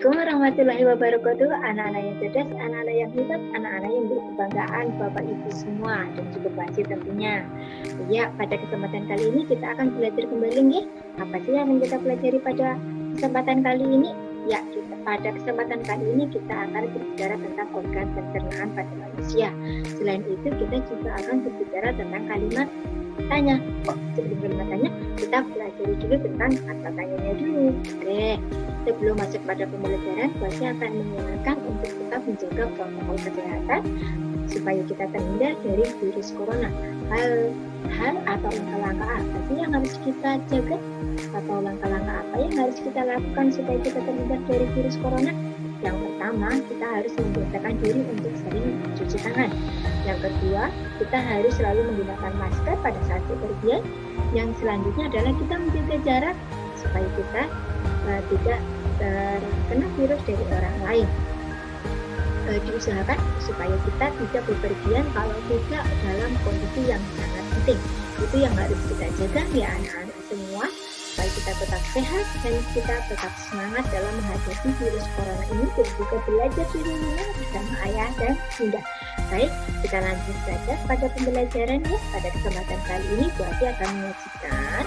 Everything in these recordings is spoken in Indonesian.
Assalamualaikum warahmatullahi wabarakatuh. Anak-anak yang cerdas, anak-anak yang hebat, anak-anak yang menjadi kebanggaan Bapak Ibu semua dan juga Pak Haji tentunya. Ya, pada kesempatan kali ini kita akan belajar kembali nih. Apa sih yang kita pelajari pada kesempatan kali ini? Ya, pada kesempatan kali ini kita akan berbicara tentang organ pencernaan pada manusia. Selain itu, kita juga akan berbicara tentang kalimat tanya. Sebelum kalimat tanya, kita pelajari dulu tentang kata tanyanya dulu. Oke, sebelum masuk pada pembelajaran, Buatnya akan mengingatkan untuk tetap menjaga protokol kesehatan supaya kita terhindar dari virus corona. Hal atau langkah-langkah apa sih yang harus kita jaga? Atau langkah-langkah apa yang harus kita lakukan supaya kita terhindar dari virus corona? Yang pertama, kita harus membiasakan diri untuk sering mencuci tangan. Yang kedua, kita harus selalu menggunakan masker pada saat bepergian. Yang selanjutnya adalah kita menjaga jarak supaya kita tidak terkena virus dari orang lain. Diusahakan supaya kita tidak bepergian kalau tidak dalam kondisi yang sangat penting. Itu yang harus kita jaga ya anak-anak semua, supaya kita tetap sehat dan kita tetap semangat dalam menghadapi virus corona ini dan juga belajar di rumah bersama ayah dan bunda. Baik, kita lanjut saja pada pembelajaran ya. Pada kesempatan kali ini Bu Ati akan menyajikan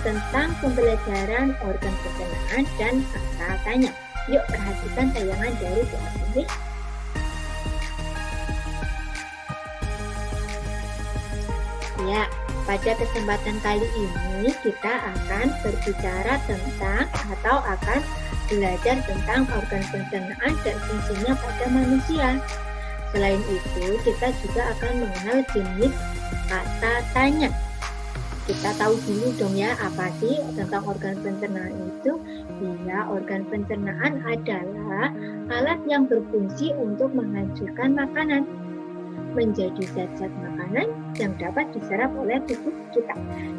tentang pembelajaran organ pencernaan dan kata tanya. Yuk perhatikan tayangan dari Bu Ati. Ya, pada kesempatan kali ini kita akan berbicara tentang atau akan belajar tentang organ pencernaan dan fungsinya pada manusia. Selain itu, kita juga akan mengenal jenis kata tanya. Kita tahu dulu dong ya, apa sih tentang organ pencernaan itu? Ya, organ pencernaan adalah alat yang berfungsi untuk menghancurkan makanan menjadi zat-zat makanan yang dapat diserap oleh tubuh kita.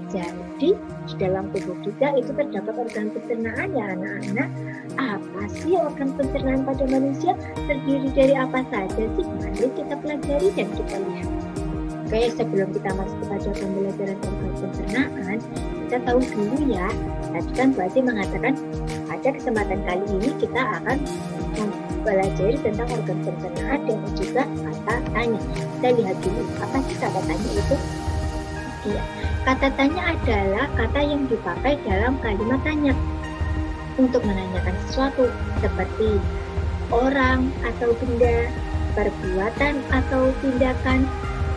Jadi, di dalam tubuh kita itu terdapat organ pencernaan ya anak-anak. Apa sih organ pencernaan pada manusia? Terdiri dari apa saja sih? Mari kita pelajari dan kita lihat. Oke, sebelum kita masuk kepada pembelajaran organ pencernaan, kita tahu dulu ya. Tadi kan Bu Ati mengatakan pada kesempatan kali ini kita akan mempelajari tentang organ pencernaan dan juga kata tanya. Kita lihat dulu, apa sih kata tanya itu? Iya, kata tanya adalah kata yang dipakai dalam kalimat tanya untuk menanyakan sesuatu seperti orang atau benda, perbuatan atau tindakan,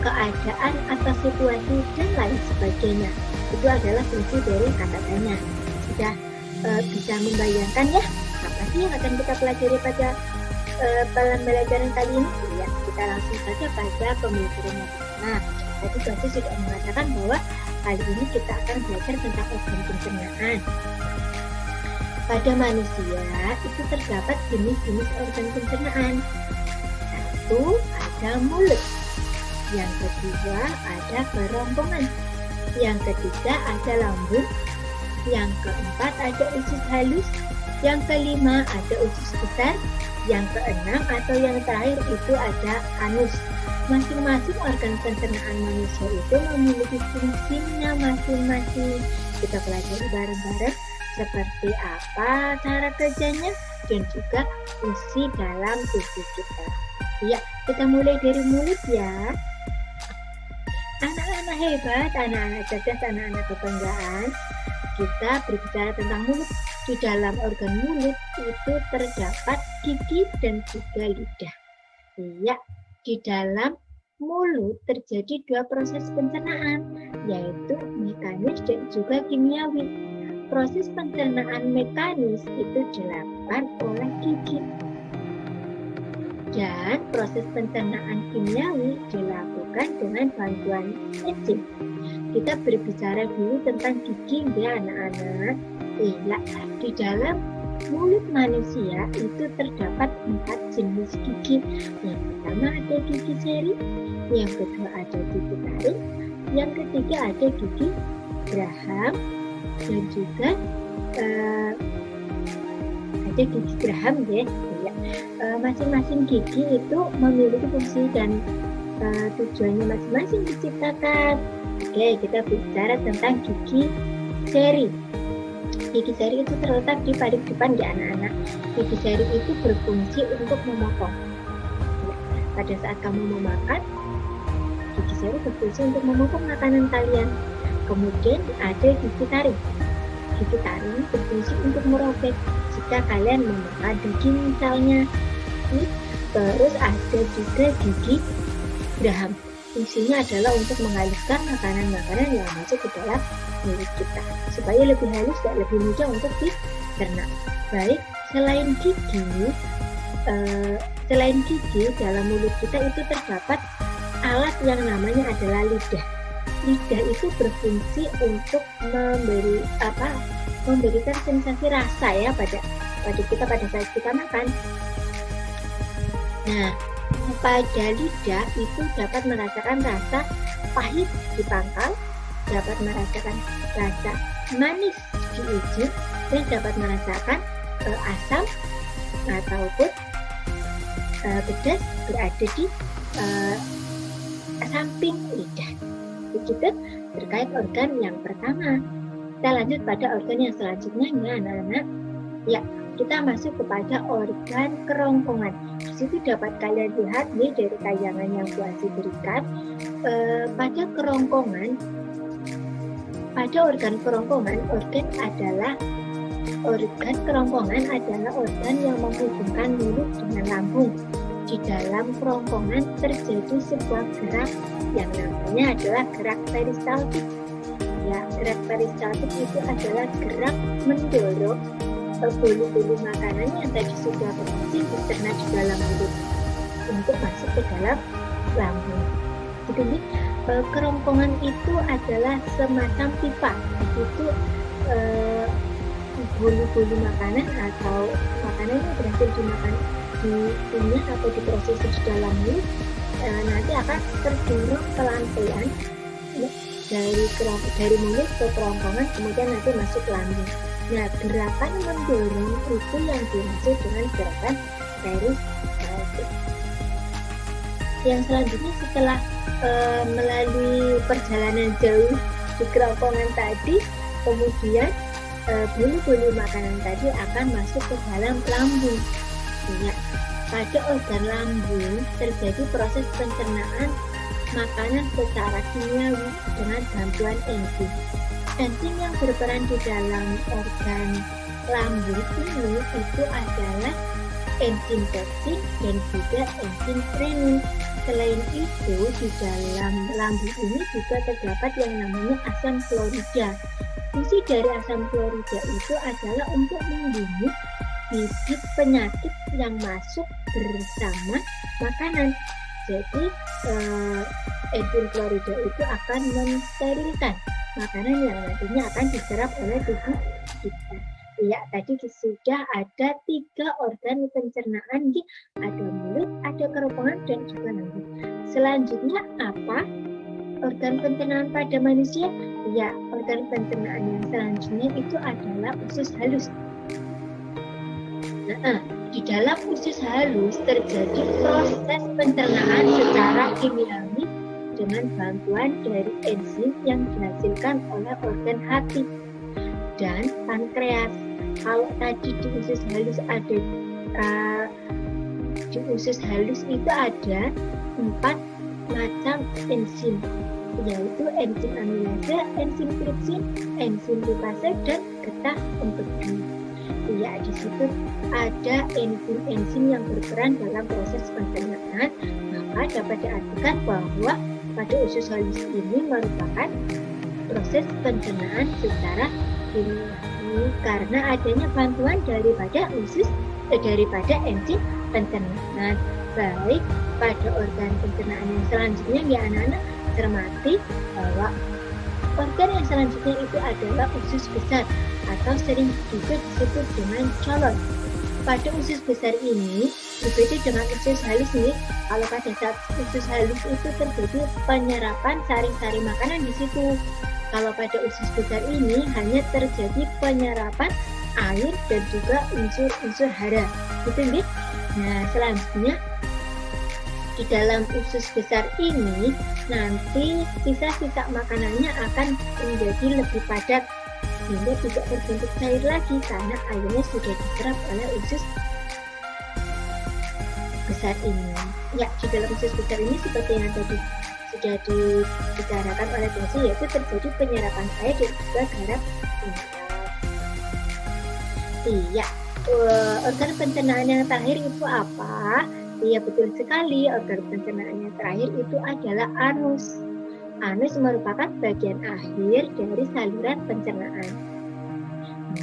keadaan atau situasi, dan lain sebagainya. Itu adalah fungsi dari kata tanya. Sudah bisa membayangkan ya, apa sih yang akan kita pelajari pada pembelajaran kali ini? Ya, kita langsung saja pada pembelajaran yang pertama. Tadi Baca sudah mengatakan bahwa kali ini kita akan belajar tentang organ pencernaan. Pada manusia itu terdapat jenis-jenis organ pencernaan. Satu, ada mulut. Yang kedua, ada kerongkongan. Yang ketiga, ada lambung. Yang keempat, ada usus halus. Yang kelima, ada usus besar. Yang keenam atau yang terakhir itu ada anus. Masing-masing organ pencernaan manusia itu memiliki fungsinya masing-masing. Kita pelajari bareng-bareng seperti apa cara kerjanya dan juga fungsi dalam tubuh kita. Ya, kita mulai dari mulut ya. Anak-anak hebat, anak-anak cerdas, anak-anak kebanggaan. Kita berbicara tentang mulut. Di dalam organ mulut itu terdapat gigi dan juga lidah. Ya, di dalam mulut terjadi dua proses pencernaan, yaitu mekanis dan juga kimiawi. Proses pencernaan mekanis itu dilakukan oleh gigi. Dan proses pencernaan kimiawi dilakukan dengan bantuan enzim. Kita berbicara dulu tentang gigi ya anak-anak. Iya, di dalam mulut manusia itu terdapat 4 jenis gigi. Yang pertama ada gigi seri, yang kedua ada gigi taring, yang ketiga ada gigi geraham, dan juga ada gigi geraham ya. Masing-masing gigi itu memiliki fungsi dan tujuannya masing-masing diciptakan. Oke, kita bicara tentang gigi seri. Gigi jari itu terletak di paling depan ya anak-anak. Gigi jari itu berfungsi untuk memotong. Ya, pada saat kamu mau makan, gigi jari berfungsi untuk memotong makanan kalian. Kemudian ada gigi taring. Gigi taring berfungsi untuk merobek jika kalian memakan daging misalnya. Terus ada juga gigi geraham. Fungsinya adalah untuk menghaluskan makanan-makanan yang masuk ke dalam mulut kita supaya lebih halus dan lebih mudah untuk dicerna. Baik, selain gigi dalam mulut kita itu terdapat alat yang namanya adalah lidah. Lidah itu berfungsi untuk memberikan sensasi rasa ya pada kita pada saat kita makan. Nah, pada lidah itu dapat merasakan rasa pahit di pangkal, dapat merasakan rasa manis di ujung, dan dapat merasakan asam ataupun pedas berada di samping lidah. Begitu terkait organ yang pertama. Kita lanjut pada organ yang selanjutnya ya anak-anak. Ya, kita masuk kepada organ kerongkongan. Di situ dapat kalian lihat nih dari tayangan yang Bu Asi berikan. Pada organ kerongkongan adalah organ yang menghubungkan mulut dengan lambung. Di dalam kerongkongan terjadi sebuah gerak yang namanya adalah gerak peristaltik. Ya, gerak peristaltik itu adalah gerak mendorong bulu-bulu makanan yang tadi sudah berfungsi dicerna di dalam mulut untuk masuk ke dalam lambung. Jadi kerongkongan itu adalah semacam pipa. Itu bulu-bulu makanan atau makanan yang berhasil dimakan dikunyah atau diproses di dalam mulut nanti akan terdorong pelan-pelan dari mulut ke kerongkongan, kemudian nanti masuk lambung. Nah, gerakan mendorong itu yang dimaksud dengan gerakan peristaltik. Yang selanjutnya setelah melalui perjalanan jauh di kerongkongan tadi, kemudian bulu-bulu makanan tadi akan masuk ke dalam lambung. Ya, pada organ lambung terjadi proses pencernaan makanan secara kimiawi dengan bantuan enzim. Enzim yang berperan di dalam organ lambung ini itu adalah enzim pepsin dan juga enzim renin. Selain itu, di dalam lambung ini juga terdapat yang namanya asam klorida. Fungsi dari asam klorida itu adalah untuk membunuh bibit penyakit yang masuk bersama makanan. Jadi enzim klorida itu akan mensterilkan makanan yang nantinya akan diserap oleh tubuh kita. Ya, tadi sudah ada 3 organ pencernaan, ada mulut, ada kerongkongan, dan juga lambung. Selanjutnya apa? Organ pencernaan pada manusia? Ya, organ pencernaan yang selanjutnya itu adalah usus halus. Nah, di dalam usus halus terjadi proses pencernaan secara kimiawi dengan bantuan dari enzim yang dihasilkan oleh organ hati dan pankreas. Kalau tadi di usus halus itu ada 4 macam enzim, yaitu enzim amilase, enzim tripsin, enzim lipase, dan getah empedu. Ya, di situ ada enzim-enzim yang berperan dalam proses pencernaan. Maka dapat diartikan bahwa pada usus halus ini merupakan proses pencernaan secara kimiawi karena adanya bantuan daripada enzim pencernaan. Baik, pada organ pencernaan yang selanjutnya ya anak-anak, cermati bahwa organ yang selanjutnya itu adalah usus besar atau sering juga disebut dengan colon. Pada usus besar ini berbeda dengan usus halus nih. Kalau pada saat usus halus itu terjadi penyerapan sari-sari makanan di situ. Kalau pada usus besar ini hanya terjadi penyerapan air dan juga unsur-unsur hara. Gitu nih. Nah, selanjutnya di dalam usus besar ini nanti sisa-sisa makanannya akan menjadi lebih padat. sehingga tidak berbentuk cair lagi karena airnya sudah diserap oleh usus besar ini. Ya, di dalam usus besar ini seperti yang tadi sudah dibicarakan oleh fungsi, yaitu terjadi penyerapan air dan juga garap mineral. Iya, organ pencernaan yang terakhir itu apa? Iya, betul sekali, organ pencernaan yang terakhir itu adalah anus. Anus merupakan bagian akhir dari saluran pencernaan.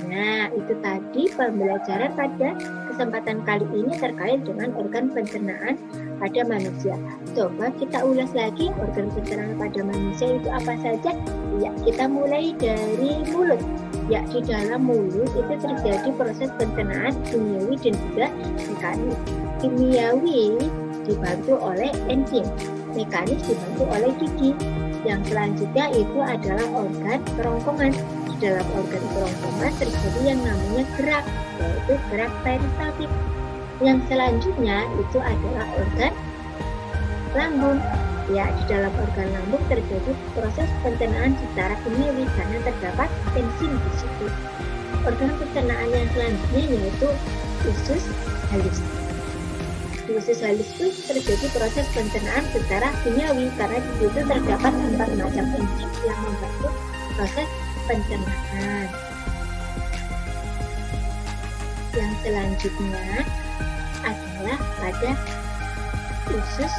Nah, itu tadi pembelajaran pada kesempatan kali ini terkait dengan organ pencernaan pada manusia. Coba kita ulas lagi organ pencernaan pada manusia itu apa saja? Ya, kita mulai dari mulut. Ya, di dalam mulut itu terjadi proses pencernaan kimiawi dan juga mekanis. Kimiawi dibantu oleh enzim, mekanis dibantu oleh gigi. Yang selanjutnya itu adalah organ kerongkongan. Di dalam organ kerongkongan terjadi yang namanya gerak, yaitu gerak peristaltik. Yang selanjutnya itu adalah organ lambung. Ya, di dalam organ lambung terjadi proses pencernaan secara kimiawi karena terdapat enzim di situ. Organ pencernaan yang selanjutnya yaitu usus halus. Di usus halus itu terjadi proses pencernaan secara kimiawi karena di situ terdapat 4 macam enzim yang membantu proses pencernaan. Yang selanjutnya adalah pada usus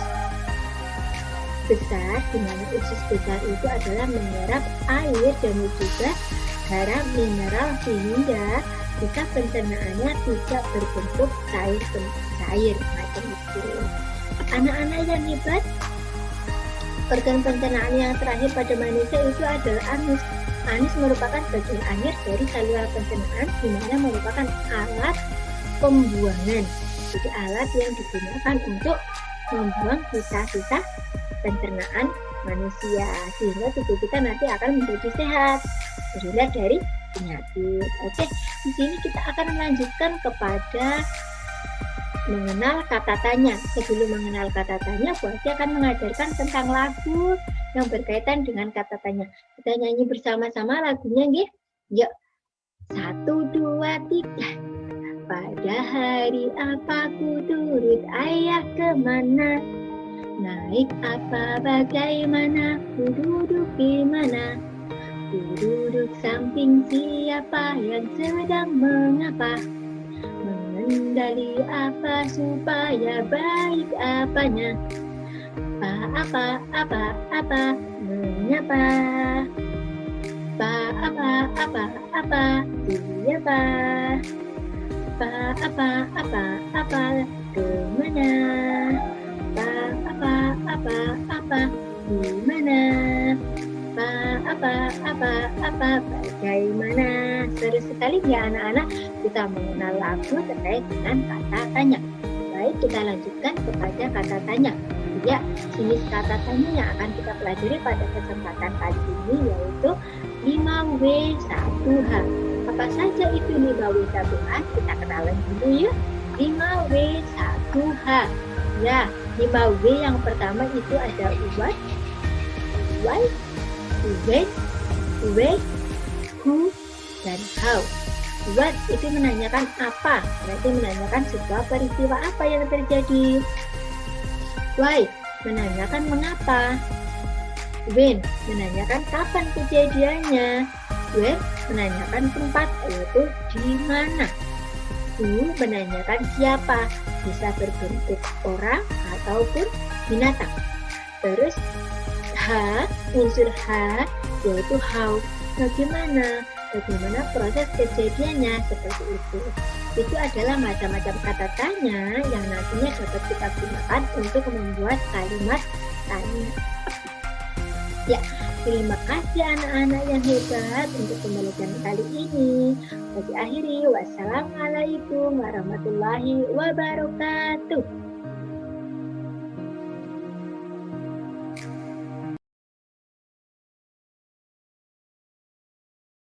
besar, di mana usus besar itu adalah menyerap air dan juga garam mineral sehingga jika pencernaannya tidak berbentuk cair macam itu. Anak-anak yang hebat, organ pencernaan yang terakhir pada manusia itu adalah anus. Anus merupakan bagian akhir dari saluran pencernaan, di mana merupakan alat pembuangan. Jadi alat yang digunakan untuk membuang sisa-sisa pencernaan manusia sehingga tubuh kita nanti akan menjadi sehat, terhindar dari penyakit. Oke, di sini kita akan melanjutkan kepada mengenal kata tanya. Sebelum mengenal kata tanya, Bu Ati akan mengajarkan tentang lagu yang berkaitan dengan kata tanya. Kita nyanyi bersama-sama lagunya, nggih? Yuk. 1, 2, 3. Pada hari apa ku turut ayah kemana? Naik apa bagaimana? Ku duduk di mana? Ku duduk samping siapa yang sedang mengapa? Mengendali apa supaya baik apanya? Apa, menyapa? Apa, siapa? Apa, kemana? Apa, gimana? Apa, bagaimana? Seru sekali ya anak-anak kita mengenal lagu terkait dengan kata tanya. Baik, kita lanjutkan kepada kata tanya. Ya, jenis kata tanya yang akan kita pelajari pada kesempatan kali ini yaitu 5W1H. Apa saja itu 5W1H? Kita kenalan dulu ya. 5W1H. Ya, 5W yang pertama itu ada what, why, when, where, who, dan how. What itu menanyakan apa, berarti menanyakan sebuah peristiwa apa yang terjadi. Why menanyakan mengapa. When menanyakan kapan kejadiannya. Where menanyakan tempat, yaitu di mana. Who menanyakan siapa, bisa berbentuk orang ataupun binatang. Terus H, unsur H yaitu how, bagaimana proses kejadiannya, seperti itu. Itu adalah macam-macam kata tanya yang nantinya dapat kita gunakan untuk membuat kalimat tanya. Ya, terima kasih anak-anak yang hebat untuk pembelajaran kali ini. Saya akhiri, wassalamualaikum warahmatullahi wabarakatuh.